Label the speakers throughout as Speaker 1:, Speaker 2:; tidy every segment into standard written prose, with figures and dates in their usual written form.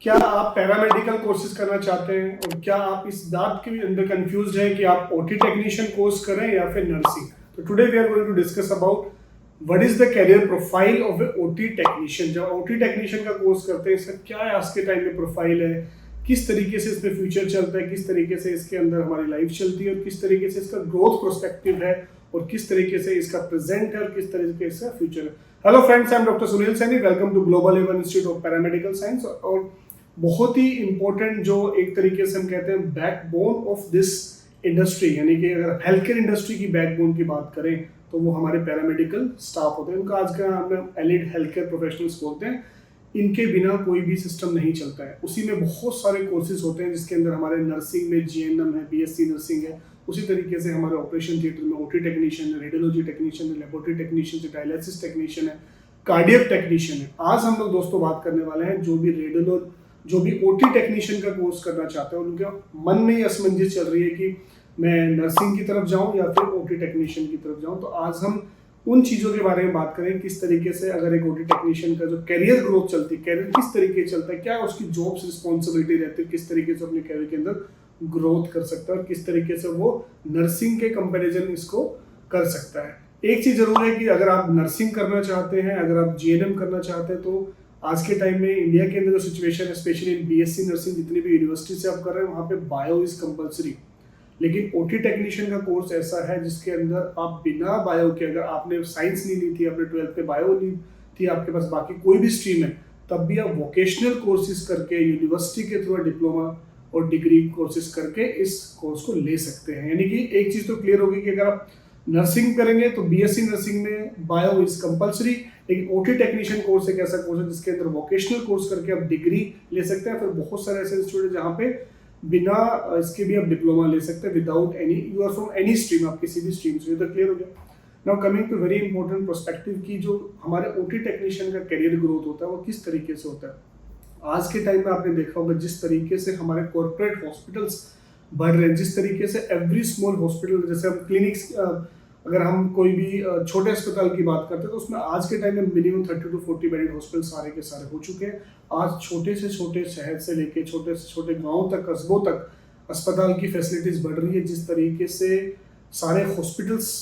Speaker 1: क्या आप paramedical courses करना चाहते हैं और क्या आप इस बात के अंदर कंफ्यूज हैं कि आप ओटी टेक्नीशियन कोर्स करें या फिर नर्सिंग? तो today we are going to discuss about what is the career profile of a OT technician. जब ओटी टेक्नीशियन का कोर्स करते हैं इसका क्या आज के टाइम में प्रोफाइल है, किस तरीके से इसमें फ्यूचर चलता है, किस तरीके से इसके अंदर हमारी लाइफ चलती है और किस तरीके से इसका ग्रोथ प्रोस्पेक्टिव है और किस तरीके से इसका प्रेजेंट है और किस तरीके से फ्यूचर है। Hello friends, I am doctor Sunil Saini, welcome to Global Avon Institute of paramedical Science. और बहुत ही इंपॉर्टेंट जो एक तरीके से हम कहते हैं बैकबोन ऑफ दिस इंडस्ट्री, यानी कि अगर हेल्थ केयर इंडस्ट्री की बैकबोन की बात करें तो वो हमारे पैरामेडिकल स्टाफ होते हैं। उनका आज का हम एलिड हेल्थ केयर प्रोफेशनल्स बोलते हैं। इनके बिना कोई भी सिस्टम नहीं चलता है। उसी में बहुत सारे कोर्सेज होते हैं जिसके अंदर हमारे नर्सिंग में जीएनएम है, बीएससी नर्सिंग है। उसी तरीके से हमारे ऑपरेशन थिएटर में ओटी टेक्नीशियन है, रेडियोलॉजी टेक्नीशियन है, लेबोरेटरी टेक्नीशियन है, डायलिसिस टेक्नीशियन है, कार्डियक टेक्नीशियन है। आज हम लोग दोस्तों बात करने वाले हैं जो भी ओटी टेक्नीशियन का कोर्स करना चाहते हैं, उनके मन में ये असमंजस चल रही है कि मैं नर्सिंग की तरफ जाऊं या फिर ओटी टेक्नीशियन की तरफ जाऊं। तो आज हम उन चीज़ों के बारे में बात करें, किस तरीके से अगर एक ओटी टेक्नीशियन का जो कैरियर ग्रोथ चलती है, कैरियर किस तरीके से चलता है, क्या उसकी जॉब्स रिस्पॉन्सिबिलिटी रहती है, किस तरीके से अपने कैरियर के अंदर ग्रोथ कर सकता है और किस तरीके से वो नर्सिंग के कंपैरिजन इसको कर सकता है। एक चीज़ जरूर है कि अगर आप नर्सिंग करना चाहते हैं, अगर आप जीएनएम करना चाहते हैं, तो आज के टाइम में इंडिया के अंदर जो सिचुएशन है, स्पेशली बीएससी नर्सिंग जितनी भी यूनिवर्सिटी से आप कर रहे हैं वहाँ पे बायो इज कंपलसरी। लेकिन ओटी टेक्नीशियन का कोर्स ऐसा है जिसके अंदर आप बिना बायो के, अगर आपने साइंस नहीं ली थी, आपने 12th पे बायो नहीं थी, आपके पास बाकी कोई भी स्ट्रीम है, तब भी आप वोकेशनल कोर्सेज करके यूनिवर्सिटी के थ्रू डिप्लोमा और डिग्री कोर्सेज करके इस कोर्स को ले सकते हैं। यानी कि एक चीज़ तो क्लियर होगी कि अगर आप नर्सिंग करेंगे तो बीएससी नर्सिंग में बायो इज कंपलसरी, लेकिन ओटी टेक्नीशियन कोर्स एक ऐसा कोर्स है जिसके अंदर वोकेशनल कोर्स करके आप डिग्री ले सकते हैं। फिर बहुत सारे ऐसे इंस्टीट्यूट हैं जहाँ पे बिना इसके भी आप डिप्लोमा ले सकते हैं without any, you are from any stream, आप किसी भी स्ट्रीम से। तो क्लियर हो गया। Now coming to very important perspective की जो हमारे ओटी टेक्नीशियन का करियर ग्रोथ होता है वो किस तरीके से होता है। आज के टाइम में आपने देखा होगा जिस तरीके से हमारे कॉर्पोरेट हॉस्पिटल्स बढ़ रहे हैं, जिस तरीके से एवरी स्मॉल हॉस्पिटल, जैसे हम क्लिनिक्स, अगर हम कोई भी छोटे अस्पताल की बात करते हैं तो उसमें आज के टाइम में मिनिमम 30 to 40 बेडेड हॉस्पिटल सारे के सारे हो चुके हैं। आज छोटे से छोटे शहर से लेके छोटे से छोटे गांव तक, कस्बों तक अस्पताल की फैसिलिटीज बढ़ रही है। जिस तरीके से सारे हॉस्पिटल्स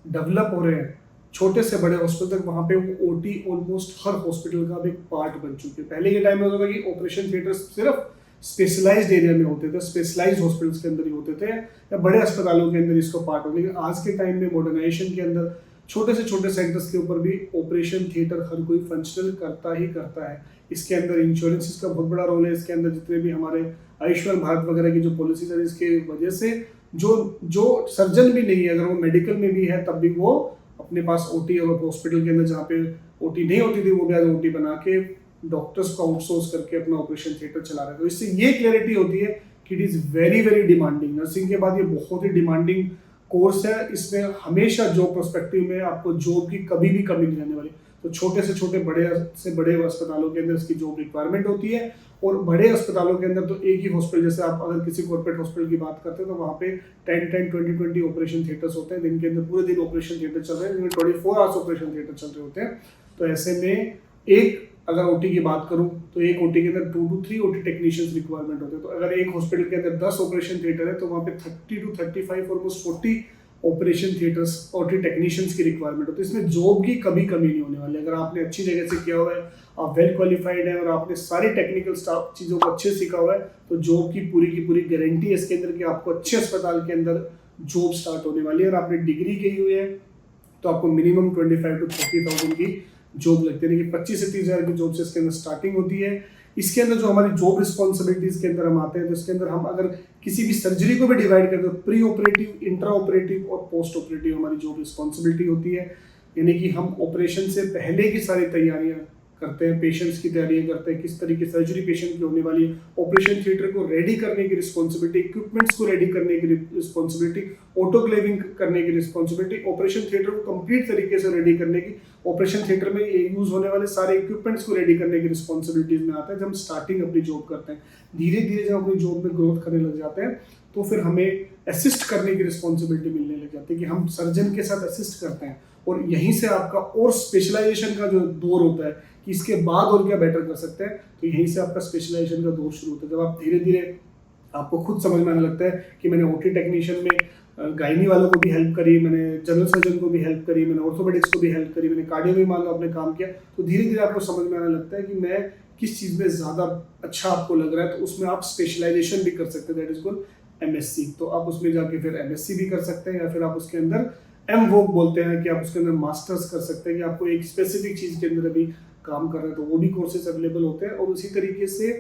Speaker 1: डेवलप हो रहे हैं, छोटे से बड़े हॉस्पिटल तक, वहाँ पे ओटी ऑलमोस्ट हर हॉस्पिटल का एक पार्ट बन चुके हैं। पहले के टाइम में होता था कि ऑपरेशन थिएटर सिर्फ स्पेशलाइज्ड एरिया में होते थे, स्पेशलाइज्ड हॉस्पिटल्स के अंदर ही होते थे या बड़े अस्पतालों के अंदर इसको पार्ट होते। लेकिन आज के टाइम में मॉडर्नाइजेशन के अंदर छोटे से छोटे सेंटर्स के ऊपर भी ऑपरेशन थिएटर हर कोई फंक्शनल करता ही करता है। इसके अंदर इंश्योरेंस का बहुत बड़ा रोल है। इसके अंदर जितने भी हमारे आयुष्मान भारत वगैरह की जो पॉलिसीज है, इसके वजह से जो सर्जन भी नहीं है, अगर वो मेडिकल में भी है तब भी वो अपने पास ओटी, और हॉस्पिटल के अंदर जहाँ पे ओटी नहीं होती थी वो भी आज ओटी बना के डॉक्टर्स को आउटसोर्स करके अपना ऑपरेशन थिएटर चला रहे हैं। तो इससे ये क्लैरिटी होती है कि it is very very demanding. Nursing के बाद ये बहुत ही डिमांडिंग कोर्स है। इसमें हमेशा जॉब पर्सपेक्टिव में आपको जॉब की कभी भी कमी नहीं रहने वाली। तो छोटे से छोटे बड़े अस्पतालों के अंदर इसकी जॉब रिक्वायरमेंट होती है, और बड़े अस्पतालों के अंदर तो एक ही हॉस्पिटल, जैसे आप अगर किसी कॉर्पोरेट हॉस्पिटल की बात करते हैं तो वहाँ पे 10-20 ऑपरेशन थिएटर्स होते हैं। दिन के अंदर पूरे दिन ऑपरेशन थिएटर चल रहे हैं, जिनमें 24 आवर्स ऑपरेशन थिएटर चल रहे होते हैं। तो ऐसे में एक, अगर ओटी की बात करूं तो एक ओटी के अंदर 2 to 3 ओटी टेक्नीशियंस रिक्वायरमेंट होते हैं। तो अगर एक हॉस्पिटल के अंदर 10 ऑपरेशन थिएटर है तो वहाँ पे 30 to 35 almost 40 operation theatres OT technicians की रिक्वायरमेंट होती है। इसमें जॉब की कभी कमी नहीं होने वाली। अगर आपने अच्छी जगह से किया हुआ है, आप वेल क्वालिफाइड है और आपने सारी टेक्निकल स्टाफ चीज़ों को अच्छे सीखा हुआ है, तो जॉब की पूरी गारंटी है इसके अंदर कि आपको अच्छे अस्पताल के अंदर जॉब स्टार्ट होने वाली है। और आपने डिग्री की हुई है तो आपको मिनिमम 25 to 30,000 की जॉब लगती है, कि 25 से 30 हज़ार की जॉब से इसके अंदर स्टार्टिंग होती है। इसके अंदर जो हमारी जॉब रिस्पॉन्सिबिलिटीज के अंदर हम आते हैं तो इसके अंदर हम अगर किसी भी सर्जरी को भी डिवाइड करते हैं तो प्री ऑपरेटिव, इंट्रा ऑपरेटिव और पोस्ट ऑपरेटिव हमारी जॉब रिस्पॉन्सिबिलिटी होती है। यानी कि हम ऑपरेशन से पहले की सारी तैयारियां करते हैं, पेशेंट्स की तैयारियां करते हैं, किस तरीके सर्जरी पेशेंट की होने वाली है, ऑपरेशन थिएटर को रेडी करने की रिस्पॉन्सिबिलिटी, इक्विपमेंट्स को रेडी करने की रिस्पॉन्सिबिलिटी, ऑटोक्लेविंग करने की रिस्पॉन्सिबिलिटी, ऑपरेशन थिएटर को कंप्लीट तरीके से रेडी करने की, ऑपरेशन थिएटर में यूज होने वाले सारे इक्विपमेंट्स को रेडी करने की रिस्पॉन्सिबिलिटीज में आता है। जब हम स्टार्टिंग अपनी जॉब करते हैं, धीरे धीरे जब अपनी जॉब में ग्रोथ करने लग जाते हैं तो फिर हमें असिस्ट करने की रिस्पॉन्सिबिलिटी मिलने लग जाती है कि हम सर्जन के साथ असिस्ट करते हैं। और यहीं से आपका और स्पेशलाइजेशन का जो दौर होता है कि इसके बाद और क्या बेटर कर सकते हैं। तो यहीं से आपका स्पेशलाइजेशन का दौर शुरू होता है, जब आप धीरे धीरे आपको खुद समझ में आने लगता है कि मैंने ओटी टेक्नीशियन में गायनी वालों को भी हेल्प करी, मैंने जनरल सर्जन को भी हेल्प करी, मैंने ऑर्थोपेडिक्स को भी हेल्प करी, मैंने कार्डियो में मान लो आपने काम किया, तो धीरे धीरे आपको समझ में आने लगता है कि मैं किस चीज़ में ज़्यादा अच्छा आपको लग रहा है, तो उसमें आप स्पेशलाइजेशन भी कर सकते हैं, दैट इज कॉल्ड एमएससी। तो आप उसमें जाके फिर एमएससी भी कर सकते हैं, या फिर आप उसके अंदर एम वोक बोलते हैं कि आप उसके अंदर मास्टर्स कर सकते हैं, कि आपको एक स्पेसिफिक चीज़ के अंदर अभी काम कर रहे हैं, तो वो भी कोर्सेज अवेलेबल होते हैं। और उसी तरीके से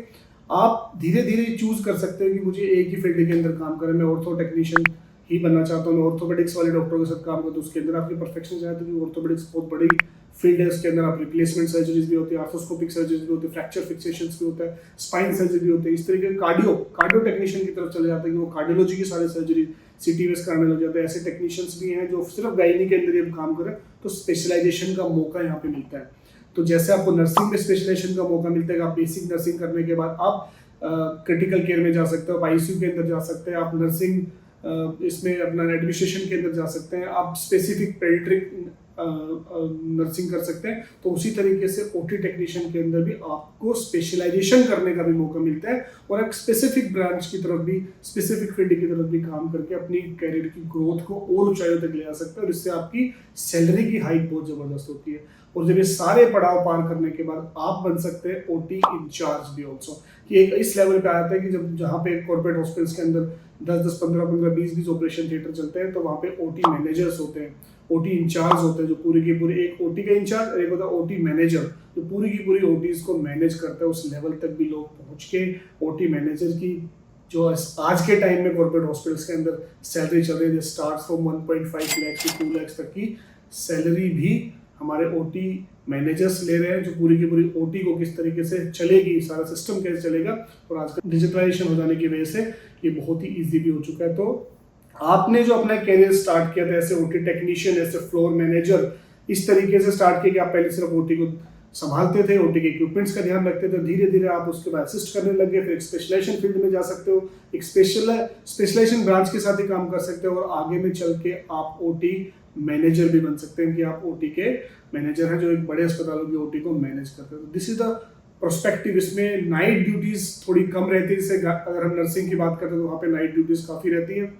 Speaker 1: आप धीरे धीरे चूज कर सकते हैं कि मुझे एक ही फील्ड के अंदर काम करें, मैं ऑर्थो टेक्नीशियन ही बनना चाहता हूँ, मैं ऑर्थोपेडिक्स वाले डॉक्टरों के साथ काम करता हूँ, उसके अंदर आपकी परफेक्शन चाहते हैं कि ऑर्थोपेडिक्स बहुत बड़ी फील्ड है, उसके अंदर आप रिप्लेसमेंट सर्जरीज भी होती है, आर्थोस्कोपिक सर्जरीज भी होती है, फ्रैक्चर फिक्सेशंस भी होता है, स्पाइन सर्जरी भी होती है। इस तरीके कार्डियो टेक्नीशियन की तरफ चले जाते हैं कि वो कार्डियोलॉजी की सारी सर्जरी सीटीवेस कराने लग जाते हैं। ऐसे टेक्नीशियंस भी हैं जो सिर्फ गायनी के अंदर ही काम करें, तो स्पेशलाइजेशन का मौका यहाँ पे मिलता है। तो जैसे आपको नर्सिंग में स्पेशलाइजेशन का मौका मिलता है, आप बेसिक नर्सिंग करने के बाद आप क्रिटिकल केयर में जा सकते हो, आप आईसीयू के अंदर जा सकते हैं, आप नर्सिंग इसमें अपना एडमिनिस्ट्रेशन के अंदर जा सकते हैं, आप स्पेसिफिक पेडिट्रिक नर्सिंग कर सकते हैं। तो उसी तरीके से ओटी टेक्नीशियन के अंदर भी आपको स्पेशलाइजेशन करने का भी मौका मिलता है, और एक स्पेसिफिक ब्रांच की तरफ भी, स्पेसिफिक फील्ड की तरफ भी काम करके अपनी कैरियर की ग्रोथ को और ऊंचाइयों तक ले जा सकते हैं, और इससे आपकी सैलरी की हाइक बहुत जबरदस्त होती है। और जब ये सारे पड़ाव पार करने के बाद आप बन सकते हैं ओटी इंचार्ज भी ऑल्सो, कि एक इस लेवल पे आता है कि जब जहाँ पे कॉर्पोरेट हॉस्पिटल्स के अंदर 10-10, 15-15, 20-20 ऑपरेशन थिएटर चलते हैं, तो वहाँ पे ओटी मैनेजर्स होते हैं, ओटी इंचार्ज होते हैं, जो पूरी की पूरी, एक ओटी का इंचार्ज और एक होता है ओटी मैनेजर, जो पूरी की पूरी ओटीज को मैनेज करता है। उस लेवल तक भी लोग पहुँच के ओटी मैनेजर की जो आज के टाइम में कॉर्पोरेट हॉस्पिटल्स के अंदर सैलरी चल रही है, स्टार्ट फ्रॉम 1.5 लाख से 2 लाख तक की सैलरी भी हमारे ओटी मैनेजर्स ले रहे हैं, जो पूरी की पूरी ओटी को किस तरीके से चलेगी, सारा सिस्टम कैसे चलेगा। और आजकल डिजिटलाइजेशन हो जाने की वजह से ये बहुत ही इजी भी हो चुका है। तो आपने जो अपना कैरियर स्टार्ट किया था ऐसे ओटी टेक्नीशियन, ऐसे फ्लोर मैनेजर, इस तरीके से स्टार्ट किया कि आप पहले सिर्फ ओटी को संभालते थे, ओटी के इक्विपमेंट्स का ध्यान रखते थे, धीरे धीरे आप उसके बाद असिस्ट करने लग गए, फिर एक स्पेशलाइजेशन फील्ड में जा सकते हो, एक स्पेशलाइजेशन ब्रांच के साथ ही काम कर सकते हो, और आगे में चल के आप ओटी मैनेजर भी बन सकते हैं, कि आप ओटी के मैनेजर हैं जो एक बड़े अस्पतालों की ओटी को मैनेज करते हैं। This is the prospective. इसमें नाइट ड्यूटीज थोड़ी कम रहती है, जैसे अगर हम नर्सिंग की बात करते हैं तो वहाँ पे नाइट ड्यूटीज काफ़ी रहती हैं,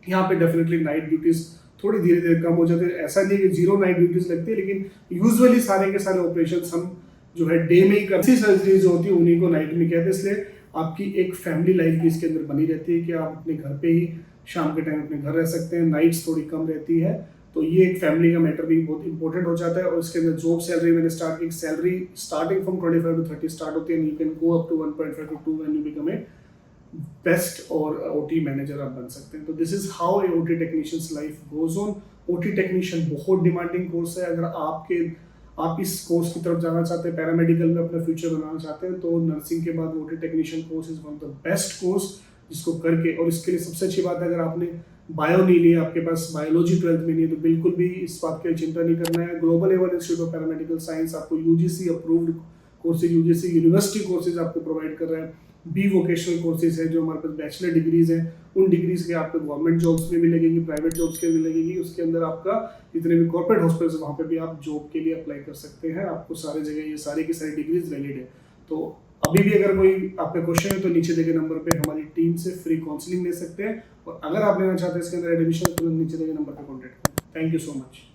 Speaker 1: यहाँ पे डेफिनेटली नाइट ड्यूटीज थोड़ी धीरे धीरे कम हो जाती है। ऐसा नहीं कि जीरो नाइट ड्यूटीज लगती है, लेकिन यूजुअली सारे के सारे ऑपरेशन हम जो है डे में ही करते हैं, सर्जरी जो होती है उन्हीं को नाइट में कहते हैं। इसलिए आपकी एक फैमिली लाइफ भी इसके अंदर बनी रहती है कि आप अपने घर पे ही शाम के टाइम अपने घर रह सकते हैं, नाइट्स थोड़ी कम रहती है। तो ये एक फैमिली का मैटर भी बहुत इंपॉर्टेंट हो जाता है। और इसके अंदर जॉब सैलरी मैंने स्टार्ट की, salary starting from 25 to 30 start होती है, you can go up to 1.5 to 2 when you become a best और ओटी मैनेजर आप बन सकते हैं। तो this is how a OT technician's life goes on. OT technician बहुत डिमांडिंग कोर्स है। अगर आप इस कोर्स की तरफ जाना चाहते हैं, पैरामेडिकल में अपना फ्यूचर बनाना चाहते हैं, तो नर्सिंग के बाद OT technician course is one of the best course, जिसको करके, और इसके लिए सबसे अच्छी बात है अगर आपने बायो नहीं लिया, आपके पास बायोलॉजी 12th में नहीं है, तो बिल्कुल भी इस बात की चिंता नहीं करना है। Global level institute of paramedical science आपको UGC approved courses, UGC university courses आपको प्रोवाइड कर रहा है। बी वोकेशनल कोर्सेज है जो हमारे पास बैचलर डिग्रीज हैं, उन डिग्रीज के आपको गवर्नमेंट जॉब्स में भी लगेगी, प्राइवेट जॉब्स के भी लगेगी। उसके अंदर आपका जितने भी कॉर्पोरेट हॉस्पिटल्स वहाँ पे भी आप जॉब के लिए अप्लाई कर सकते हैं। आपको सारे जगह ये सारी की सारी डिग्रीज वैलिड है। तो अभी भी अगर कोई आपका क्वेश्चन है तो नीचे दिए गए नंबर पे हमारी टीम से फ्री काउंसलिंग ले सकते हैं, और अगर आप लेना चाहते हैं इसके अंदर एडमिशन तो नीचे दिए गए नंबर पे कॉन्टैक्ट करें। Thank you so much.